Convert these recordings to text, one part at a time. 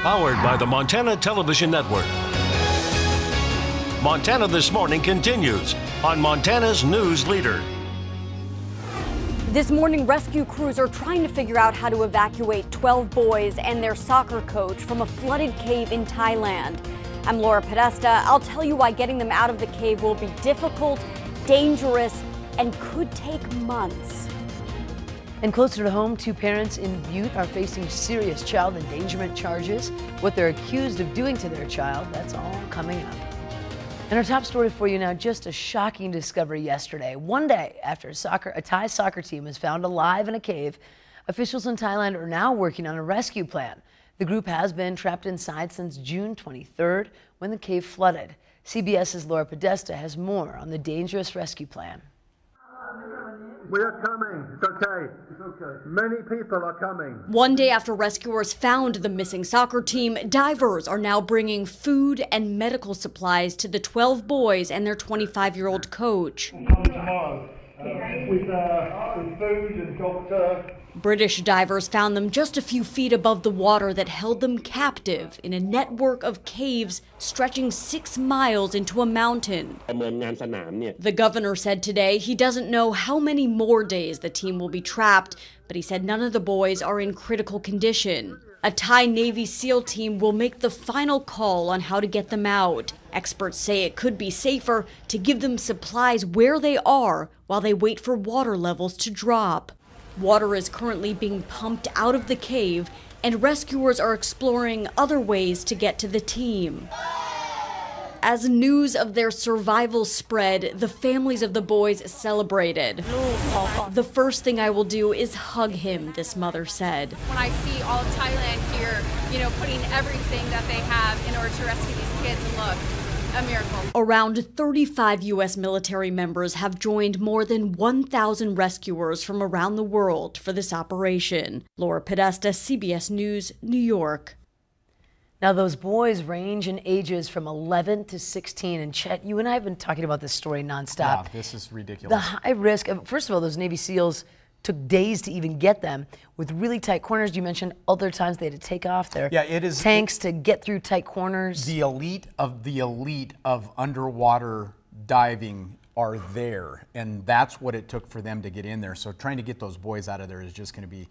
Powered by the Montana Television Network. Montana This Morning continues on Montana's News Leader. This morning, rescue crews are trying to figure out how to evacuate 12 boys and their soccer coach from a flooded cave in Thailand. I'm Laura Podesta. I'll tell you why getting them out of the cave will be difficult, dangerous, and could take months. And closer to home, two parents in Butte are facing serious child endangerment charges. What they're accused of doing to their child, that's all coming up. And our top story for you now, just a shocking discovery yesterday. One day after a Thai soccer team was found alive in a cave, officials in Thailand are now working on a rescue plan. The group has been trapped inside since June 23rd when the cave flooded. CBS's Laura Podesta has more on the dangerous rescue plan. We are coming. It's okay. It's okay. Many people are coming. One day after rescuers found the missing soccer team, divers are now bringing food and medical supplies to the 12 boys and their 25-year-old coach. We'll come tomorrow with food and doctor. British divers found them just a few feet above the water that held them captive in a network of caves stretching 6 miles into a mountain. The governor said today he doesn't know how many more days the team will be trapped, but he said none of the boys are in critical condition. A Thai Navy SEAL team will make the final call on how to get them out. Experts say it could be safer to give them supplies where they are while they wait for water levels to drop. Water is currently being pumped out of the cave, and rescuers are exploring other ways to get to the team. As news of their survival spread, the families of the boys celebrated. The first thing I will do is hug him, this mother said. When I see all of Thailand here, putting everything that they have in order to rescue these kids, and look, a miracle. Around 35 U.S. military members have joined more than 1,000 rescuers from around the world for this operation. Laura Podesta, CBS News, New York. Now, those boys range in ages from 11 to 16. And Chet, you and I have been talking about this story nonstop. Yeah, this is ridiculous. The high risk of, first of all, those Navy SEALs took days to even get them with really tight corners. You mentioned other times they had to take off their tanks to get through tight corners. The elite of underwater diving are there, and that's what it took for them to get in there. So trying to get those boys out of there is just going to be,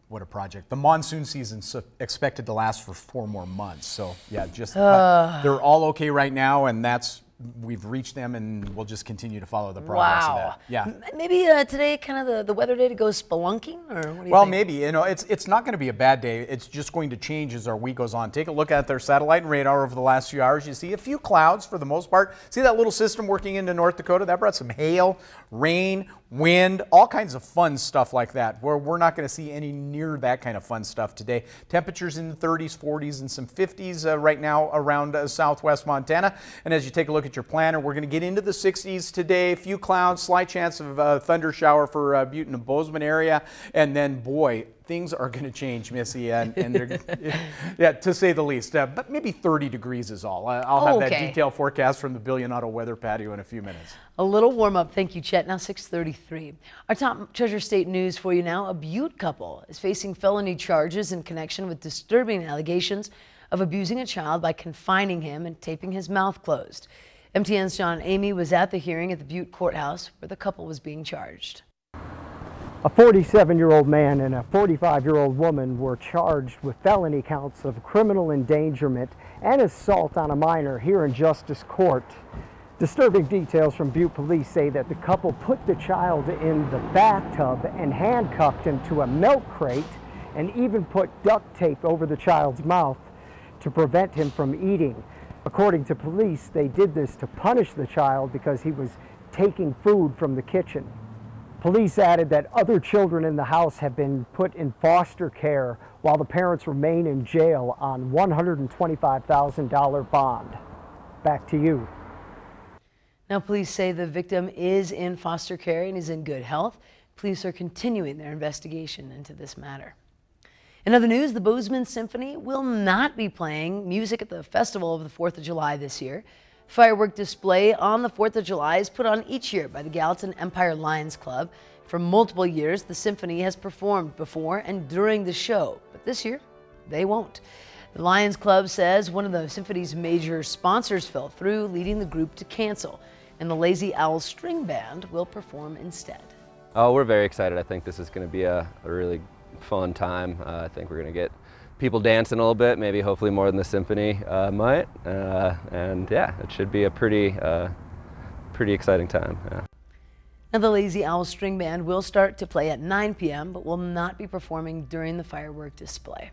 what a project. The monsoon season's expected to last for 4 more months. So yeah, they're all okay right now, and we've reached them, and we'll just continue to follow the progress of that. Yeah. Maybe today, kind of the weather day to go spelunking, or what do you think? Well, maybe. It's not going to be a bad day. It's just going to change as our week goes on. Take a look at their satellite and radar over the last few hours. You see a few clouds for the most part. See that little system working into North Dakota? That brought some hail, rain, wind, all kinds of fun stuff like that, where we're not going to see any near that kind of fun stuff today. Temperatures in the 30s, 40s, and some 50s right now around southwest Montana. And as you take a look at your planner, we're going to get into the 60s today. Few clouds, slight chance of thunder shower for Butte and the Bozeman area. And then, boy, things are going to change, Missy, and they're, yeah, to say the least. But maybe 30 degrees is all. I'll have that detailed forecast from the Billion Auto Weather Patio in a few minutes. A little warm up. Thank you, Chet. Now 6:33. Our top Treasure State news for you now. A Butte couple is facing felony charges in connection with disturbing allegations of abusing a child by confining him and taping his mouth closed. MTN's John Amy was at the hearing at the Butte courthouse where the couple was being charged. A 47-year-old man and a 45-year-old woman were charged with felony counts of criminal endangerment and assault on a minor here in Justice Court. Disturbing details from Butte police say that the couple put the child in the bathtub and handcuffed him to a milk crate and even put duct tape over the child's mouth to prevent him from eating. According to police, they did this to punish the child because he was taking food from the kitchen. Police added that other children in the house have been put in foster care while the parents remain in jail on $125,000 bond. Back to you. Now, police say the victim is in foster care and is in good health. Police are continuing their investigation into this matter. In other news, the Bozeman Symphony will not be playing music at the festival of the 4th of July this year. Firework display on the 4th of July is put on each year by the Gallatin Empire Lions Club. For multiple years, the symphony has performed before and during the show, but this year they won't. The Lions Club says one of the symphony's major sponsors fell through, leading the group to cancel, and the Lazy Owl String Band will perform instead. Oh, we're very excited. I think this is going to be a really fun time. I think we're going to get people dancing a little bit, maybe hopefully more than the symphony might, and yeah, it should be a pretty exciting time. Yeah. Now, the Lazy Owl String Band will start to play at 9 p.m., but will not be performing during the firework display.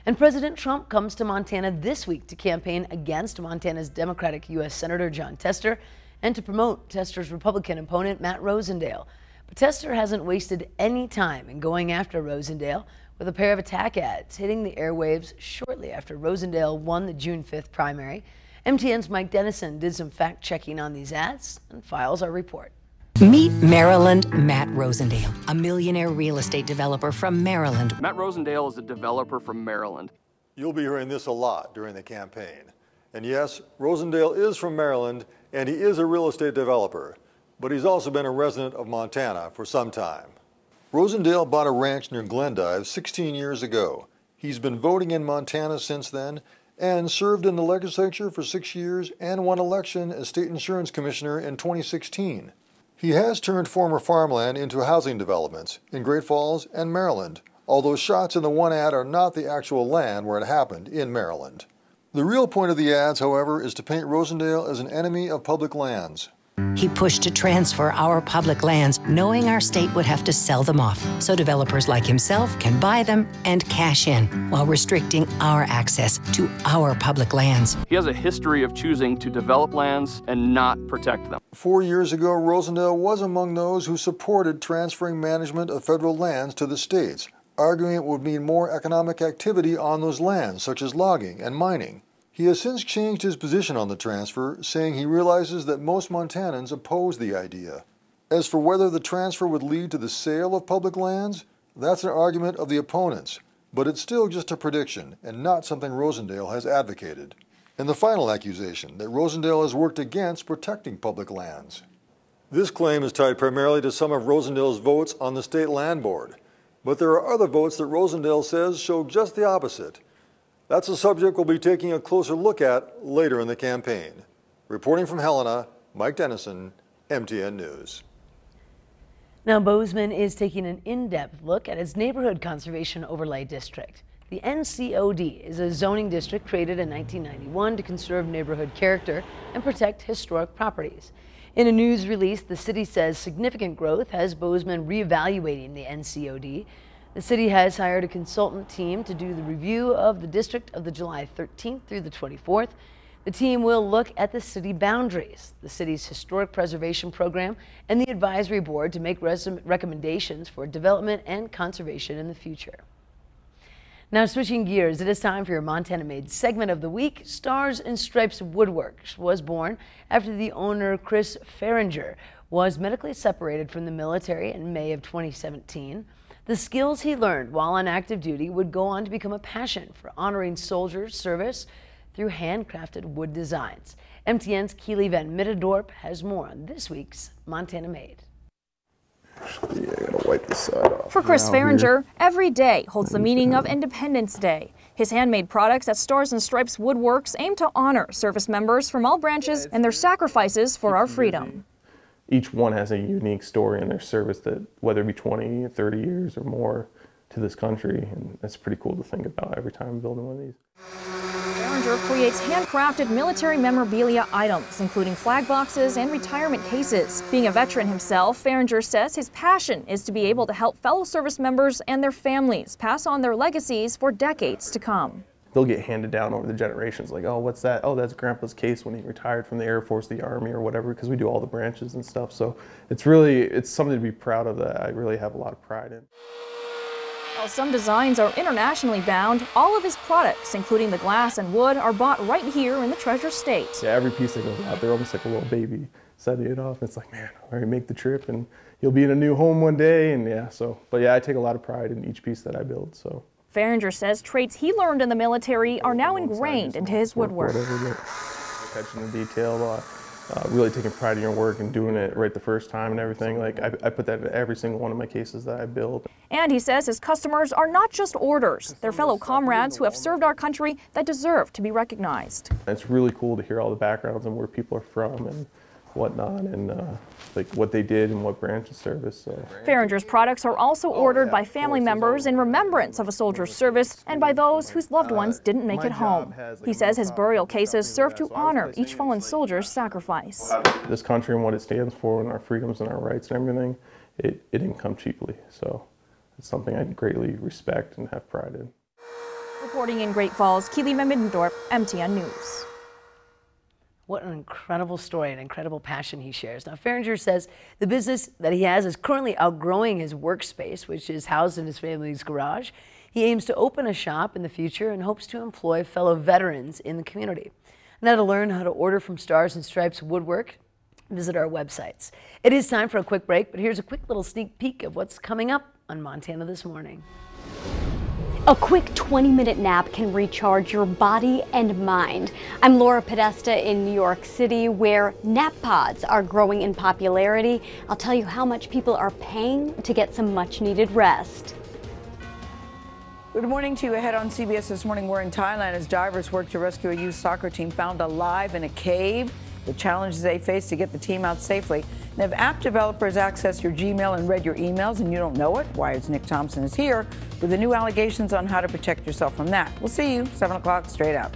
And President Trump comes to Montana this week to campaign against Montana's Democratic U.S. Senator Jon Tester and to promote Tester's Republican opponent, Matt Rosendale. But Tester hasn't wasted any time in going after Rosendale, with a pair of attack ads hitting the airwaves shortly after Rosendale won the June 5th primary. MTN's Mike Dennison did some fact-checking on these ads and files our report. Meet Maryland Matt Rosendale, a millionaire real estate developer from Maryland. Matt Rosendale is a developer from Maryland. You'll be hearing this a lot during the campaign. And yes, Rosendale is from Maryland, and he is a real estate developer, but he's also been a resident of Montana for some time. Rosendale bought a ranch near Glendive 16 years ago. He's been voting in Montana since then and served in the legislature for 6 years and won election as state insurance commissioner in 2016. He has turned former farmland into housing developments in Great Falls and Maryland, although shots in the one ad are not the actual land where it happened in Maryland. The real point of the ads, however, is to paint Rosendale as an enemy of public lands. He pushed to transfer our public lands, knowing our state would have to sell them off, so developers like himself can buy them and cash in, while restricting our access to our public lands. He has a history of choosing to develop lands and not protect them. 4 years ago, Rosendale was among those who supported transferring management of federal lands to the states, arguing it would mean more economic activity on those lands, such as logging and mining. He has since changed his position on the transfer, saying he realizes that most Montanans oppose the idea. As for whether the transfer would lead to the sale of public lands, that's an argument of the opponents, but it's still just a prediction and not something Rosendale has advocated. And the final accusation, that Rosendale has worked against protecting public lands. This claim is tied primarily to some of Rosendale's votes on the State Land Board, but there are other votes that Rosendale says show just the opposite. That's a subject we'll be taking a closer look at later in the campaign. Reporting from Helena, Mike Dennison, MTN News. Now, Bozeman is taking an in-depth look at its Neighborhood Conservation Overlay District. The ncod is a zoning district created in 1991 to conserve neighborhood character and protect historic properties. In a news release, the city says significant growth has Bozeman reevaluating the ncod. The city has hired a consultant team to do the review of the district of the July 13th through the 24th. The team will look at the city boundaries, the city's historic preservation program, and the advisory board to make recommendations for development and conservation in the future. Now, switching gears, it is time for your Montana Made segment of the week. Stars and Stripes Woodworks was born after the owner, Chris Feringer, was medically separated from the military in May of 2017. The skills he learned while on active duty would go on to become a passion for honoring soldiers' service through handcrafted wood designs. MTN's Keely Van Middendorp has more on this week's Montana Made. Yeah, I gotta wipe this side off. For Chris Feringer, every day holds the meaning of Independence Day. His handmade products at Stars and Stripes Woodworks aim to honor service members from all branches and their sacrifices for our freedom. Each one has a unique story in their service, that whether it be 20, 30 years or more to this country, and that's pretty cool to think about every time I'm building one of these. Feringer creates handcrafted military memorabilia items, including flag boxes and retirement cases. Being a veteran himself, Feringer says his passion is to be able to help fellow service members and their families pass on their legacies for decades to come. They'll get handed down over the generations, like, oh, what's that? Oh, that's Grandpa's case when he retired from the Air Force, the Army, or whatever, because we do all the branches and stuff. So it's something to be proud of that I really have a lot of pride in. While some designs are internationally bound, all of his products, including the glass and wood, are bought right here in the Treasure State. Yeah, every piece that goes out there, almost like a little baby setting it off. It's like, man, I already make the trip and you'll be in a new home one day. And yeah, but yeah, I take a lot of pride in each piece that I build, so. Feringer says traits he learned in the military are now ingrained into his woodwork. Attention to detail, really taking pride in your work and doing it right the first time and everything. Like I put that in every single one of my cases that I build. And he says his customers are not just orders. They're fellow comrades who have served our country that deserve to be recognized. It's really cool to hear all the backgrounds and where people are from and whatnot, and like what they did and what branch of service. So. Farringer's products are also ordered by family members in remembrance of a soldier's service and by those whose loved ones didn't make it home. He says his burial cases serve to honor each fallen soldier's sacrifice. This country and what it stands for and our freedoms and our rights and everything, it didn't come cheaply. So it's something I greatly respect and have pride in. Reporting in Great Falls, Keely Middendorf, MTN News. What an incredible story, an incredible passion he shares. Now, Farringer says the business that he has is currently outgrowing his workspace, which is housed in his family's garage. He aims to open a shop in the future and hopes to employ fellow veterans in the community. Now, to learn how to order from Stars and Stripes Woodwork, visit our websites. It is time for a quick break, but here's a quick little sneak peek of what's coming up on Montana This Morning. A quick 20-minute nap can recharge your body and mind. I'm Laura Podesta in New York City, where nap pods are growing in popularity. I'll tell you how much people are paying to get some much-needed rest. Good morning to you. Ahead on CBS This Morning, we're in Thailand as divers work to rescue a youth soccer team found alive in a cave. The challenges they face to get the team out safely. And if app developers access your Gmail and read your emails and you don't know it, Wired's Nick Thompson is here with the new allegations on how to protect yourself from that. We'll see you 7 o'clock straight out.